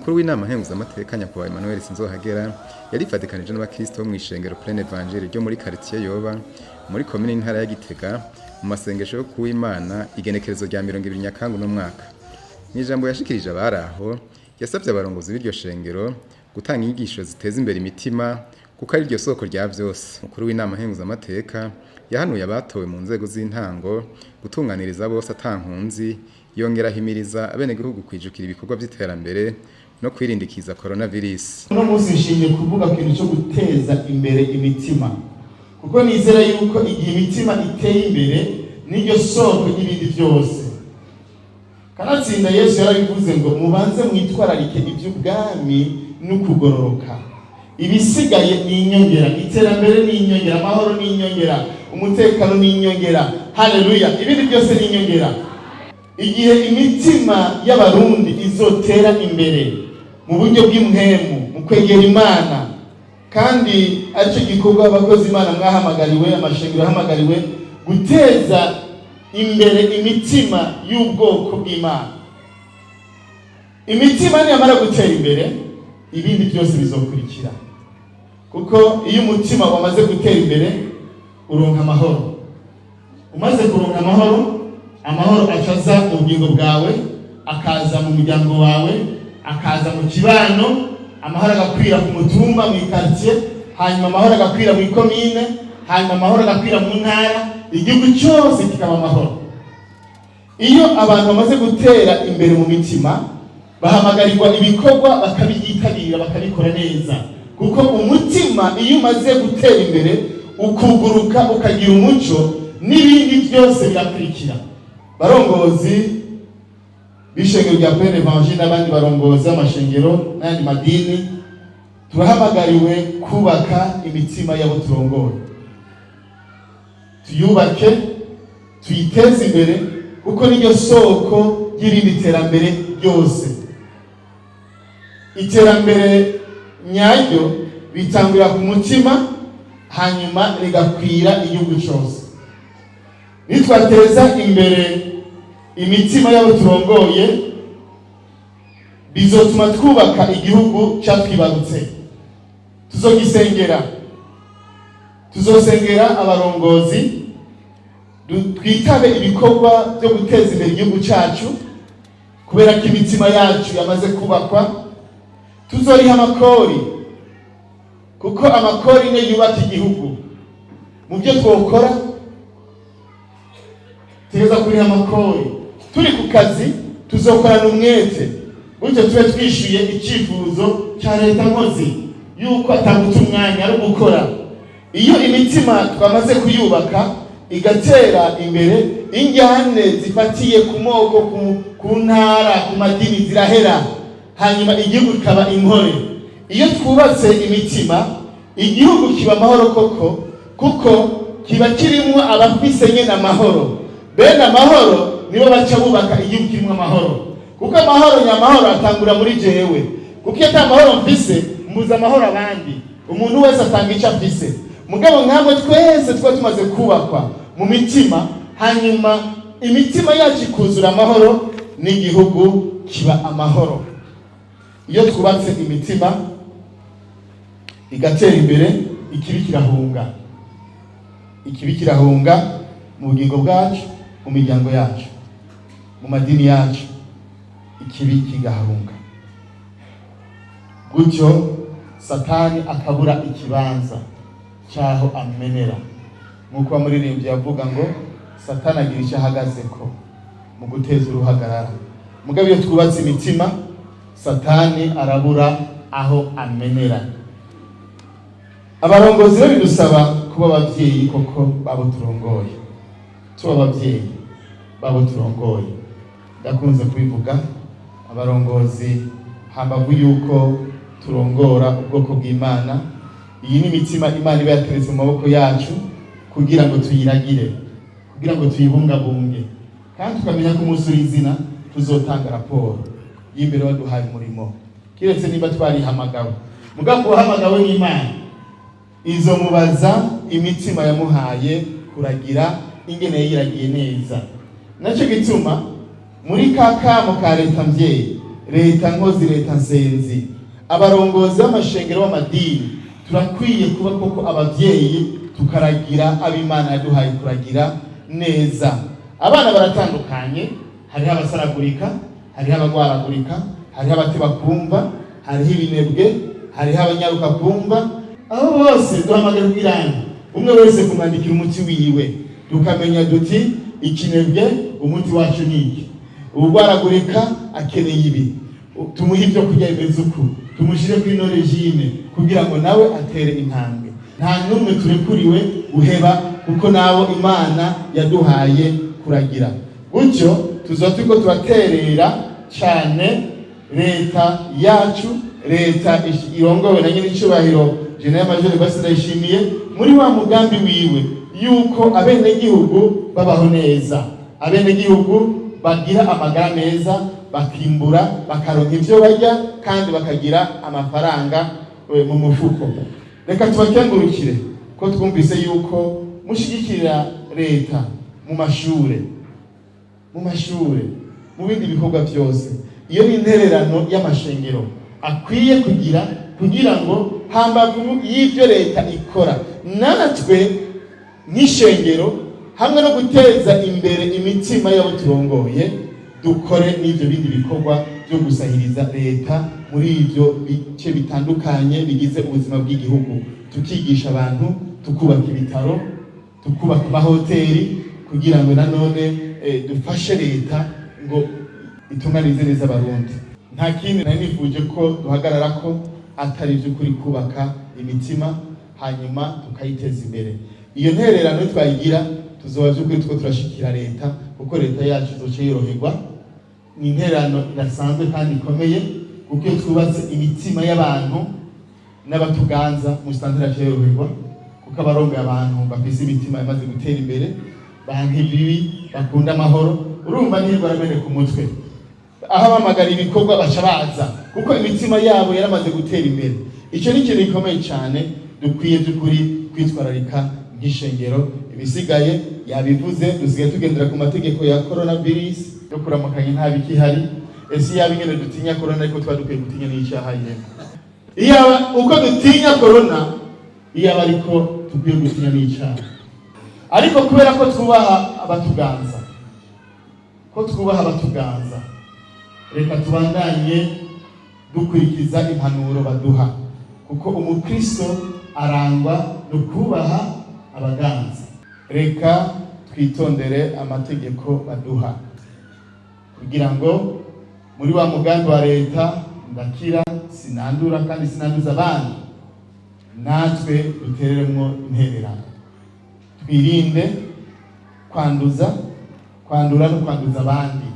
umukuru w'inama nkenguzamateka nyakubahwa Emmanuel Sinzohagera yarifatikanije n'abakristo bo mw'ishengero Plein Evangile ryo muri quartier Yoba muri komine y'intara ya Gitega mu masengesho yo kuw'Imana igenekerezo rya 20 Nyakanga no mwaka. N'ijambo yashikirije abaraho yasavye abarongozi b'iryo shengero gutanga inyigisho ziteza imbere imitima kuko ari ryo soko rya vyose. Umukuru w'inama nkenguzamateka yahanuye abatowe mu nzego z'intango gutunganiriza bose atankunzi, yongera himiriza abenegihugu kwijukira ibikorwa by'iterambere no kwirindikiza coronavirus. Uno munsi nshingiye kuvuga ku kintu cyo guteza imbere imitima, kuko nizera yuko igihe imitima iteye imbere n'iryo soko y'ibindi byose. Kanatsinda Yesu yarabivuze ngo mubanze mwitwararike iby'ubwami n'ukugororoka, ibisigaye ni inyongera, iterambere ni inyongera, amahoro ni inyongera, umutekano ni inyongera. Haleluya, ibindi byose ni inyongera. Igihe imitima y'abarundi izotera imbere mu buryo bw'imhemu mu kwegera Imana, kandi aricyo gikorwa abakozi Imana mwahamagariwe, amashengero ahamagariwe guteza imbere imitima y'ubwoko bw'Imana. Imitima niyamara gutera imbere ibindi byose bizokurikira, kuko iyo umutima wamaze gutera imbere uronka amahoro. Umaze kuronka amahoro acaza mu bugingo bwawe, akaza mu muryango wawe, akaza mu kibano, amahoro agakwira ku mutumba, mu quartier, hanyuma amahoro agakwira mu komine, hanyuma amahoro agakwira mu ntara, igihugu cyose kikaba amahoro. Iyo abantu bamaze gutera imbere mu mitima, bahamagarirwa ibikorwa bakabyitabira, bakabikora neza, kuko umutima iyo umaze gutera imbere ukuguruka ukagira umuco, n'ibindi byose birakurikira. Barongozi b'ishengero rya Plein Evangile n'abandi barongozi b'amashengero n'andi madini, turahamagariwe kubaka imitima y'abo turongoye. Tuyubake, tuyiteze imbere, kuko niryo soko y'irindi terambere ryose. Iterambere nyaryo bitangurira ku mutima, hanyuma rigakwira igihugu cyose. Nitwateza imbere imitima y'abo turongoye, bizotuma twubaka igihugu cyatwibarutse. Tuzosengera abarongozi, twitabe ibikorwa byo guteza imbere igihugu cyacu, kubera ko imitima yacu yamaze kubakwa. Tuzoriha amakori, kuko amakori niyo yubaka igihugu. Mu byo twokora tugeza kuri amakori. Turi ku kazi tuzokorana umwete, gutyo tube twishyuye icyifuzo cya leta nkozi yuko ataguta umwanya ari gukora. Iyo imitima twamaze kuyubaka igatera imbere, injyane zifatiye ku moko, ku ntara, ku madini zirahera, hanyuma igihugu kikaba inkore. Iyo twubatse imitima, igihugu kiba amahoro koko, kuko kiba kirimo abafise nyene amahoro. Bene amahoro nibo baca bubaka igihugu kirimo amahoro, kuko amahoro nyamahoro atangura muri jewe. Kuko iyo ata mahoro mfise mbuza amahoro abandi. Umuntu wese atanga icyo afise. Mugabo nkamwe twese twa tumaze kubakwa mu mitima, hanyuma imitima yacu ikuzura amahoro, n'igihugu kiba amahoro. Iyo twubatse imitima igatera imbere, ikibi kirahunga mu bugingo bwacu, mu miryango yacu, mu madini yacu, ikibi kigahunga. Gutyo Satani akabura ikibanza cyaho amenera. Nk'uko amuririmbyi yavuga ngo Satani agira icyo ahagazeko mu guteza uruhagarara. Mugabo iyo twubatse imitima, Satani arabura aho amenera. Abarongozi rero bidusaba kuba abavyeyi koko babo turongoye. Tuba abavyeyi babo turongoye. Ndakunze kubivuga, abarongozi hambavu yuko turongora ubwoko bw'Imana, iyi ni imitima Imana iba yateretse mu maboko yacu kugira ngo tuyiragire, kugira ngo tuyibungabunge, kandi tukamenya ko umunsi w'izina tuzotanga raporo y'imbere waduhaye umurimo, kiretse niba twarihamagawe. Mugabo uhamagawe n'Imana izomubaza imitima yamuhaye kuragira ingene yiragiye neza. Naco gituma muri kakamo ka leta mvyeyi leta nkozi, leta nsenzi, abarongozi b'amashengero b'amadini, turakwiye kuba koko abavyeyi tukaragira ab'Imana yaduhaye kuragira neza. Abana baratandukanye, hariho abasaragurika, hariho abagwaragurika, hariho abateba kumva, hariho ibinebwe, hariho abanyaruka kumva. Abo bose duhamagara ubwirane, umwe wese kumwandikira umuti wiwe, tukamenya duti ikinebwe umuti wacu niki, ubugwaragurika akeneye ibi, tumuhe ibyo kurya bimeze uku, tumushire kuri ino regime kugira ngo nawe atere intambwe. Nta numwe turekuriwe guheba kuko nabo Imana yaduhaye kuragira. Gutyo tuzotuko turaterera cyane leta yacu, leta irongowe na nyine icubahiro General Major Basirayishimiye muri wa mugambi wiwe yuko abene gihugu babaho neza, abene gihugu bagira amagara meza, bakimbura, bakaronka ivyo barya kandi bakagira amafaranga mu mufuko. Reka tubakengurukire ko twumvise yuko mushigikira leta mu mashure, mu bindi bikorwa byose. Iyo ni intererano y'amashengero akwiye kugira ngo hambavu y'ivyo leta ikora, natwe nk'ishengero hamwe no guteza imbere imitima y'abo turongoye, dukore n'ivyo bindi bikorwa byo gusahiriza leta muri ivyo bice bitandukanye bigize ubuzima bw'igihugu. Tukigisha abantu, tukubaka ibitaro, tukubaka amahoteli kugira ngo nanone dufashe leta ngo itunganize neza abarundi. Nta kindi nari nifuje ko duhagarara ko atari by'ukuri kubaka imitima hanyuma tukayiteza imbere. Iyo ntererano twayigira tuzoba by'ukuri two turashikira leta kuko leta yacu izoce yoroherwa. Ni intererano irasanzwe kandi ikomeye kuko iyo twubatse imitima y'abantu n'abatuganza mu santara cyoroherwa kuko abarongoye abantu bafise imitima yamaze gutera imbere, banki bibi, bakunda amahoro, urumva nirwa ramene ku mutwe. Aho bamagara ibikorwa baca baza kuko imitima yabo yaramaze gutera imbere. Icyo ni ikintu gikomeye cyane dukwiye by'ukuri kwitwararika nk'ishengero. Ibisigaye yabivuze, dusigaye tugendera ku mategeko ya coronavirus yo kuramukanya nta bikihari. Ese yaba ingene dutinya corona ariko twa dukwiye gutinya n'icyaha yene. Iyaba uko dutinya corona, iyaba ariko dukwiye gutinya n'icyaha. Ariko kubera ko twubaha abatuganza, reka tubandanye dukurikiza impanuro baduha kuko umukristo arangwa no kubaha abaganza. Reka twitondere amategeko baduha kugira ngo muri wa mugambi wa leta ndakira sinandura kandi sinanduza abandi, natwe dutereremo intererano. Twirinde kwandura no kwanduza abandi.